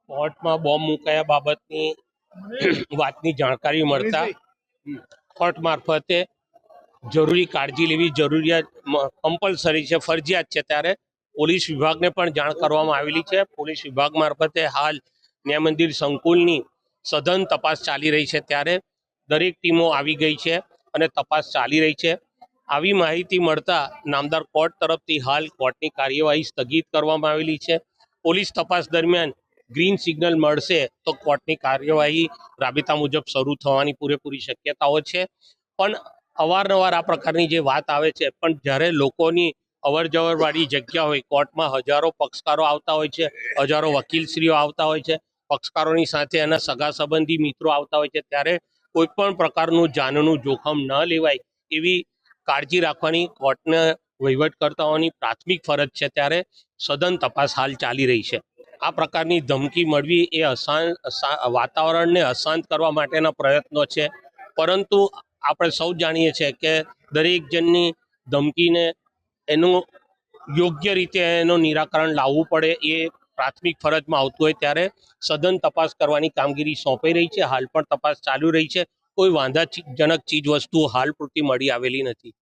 કોર્ટમાં બોમ્બ મુકાયા બાબતની વાતની જાણકારી મળતા કોર્ટ મારફતે જરૂરી કાળજી લેવી જરૂરિયાત કમ્પલસરી છે, ફરજિયાત છે, ત્યારે પોલીસ વિભાગને પણ જાણ કરવામાં આવેલી છે। પોલીસ વિભાગ મારફતે હાલ ન્યાય મંદિર સંકુલની સઘન તપાસ ચાલી રહી છે, ત્યારે દરેક ટીમો આવી ગઈ છે અને તપાસ ચાલી રહી છે। આવી માહિતી મળતા નામદાર કોર્ટ તરફથી હાલ કોર્ટની કાર્યવાહી સ્થગિત કરવામાં આવેલી છે। પોલીસ તપાસ દરમિયાન ગ્રીન સિગ્નલ મળશે તો કોર્ટની કાર્યવાહી રાબેતા મુજબ શરૂ થવાની પૂરેપૂરી શક્યતાઓ છે। પણ અવારનવાર આ પ્રકારની જે વાત આવે છે, પણ જ્યારે લોકોની અવરજવર વાળી જગ્યા હોય, કોર્ટમાં હજારો પક્ષકારો આવતા હોય છે, હજારો વકીલશ્રીઓ આવતા હોય છે, પક્ષકારોની સાથે એના સગા સંબંધી મિત્રો આવતા હોય છે, ત્યારે કોઈ પણ પ્રકારનું જાનનું જોખમ ન લેવાય એવી કાળજી રાખવાની કોર્ટને વહીવટકર્તાઓની પ્રાથમિક ફરજ છે। ત્યારે સઘન તપાસ હાલ ચાલી રહી છે। આ પ્રકારની ધમકી મળવી એ વાતાવરણને અશાંત કરવા માટેના પ્રયત્નો છે, પરંતુ આપણે સૌ જાણીએ છીએ કે દરેક જણની ધમકીને એનું યોગ્ય રીતે એનું નિરાકરણ લાવવું પડે એ પ્રાથમિક ફરજમાં આવતું હોય, ત્યારે સઘન તપાસ કરવાની કામગીરી સોંપાઈ રહી છે। હાલ પણ તપાસ ચાલુ રહી છે। કોઈ વાંધાજનક ચીજ વસ્તુ હાલ પૂરતી મળી આવેલી નથી।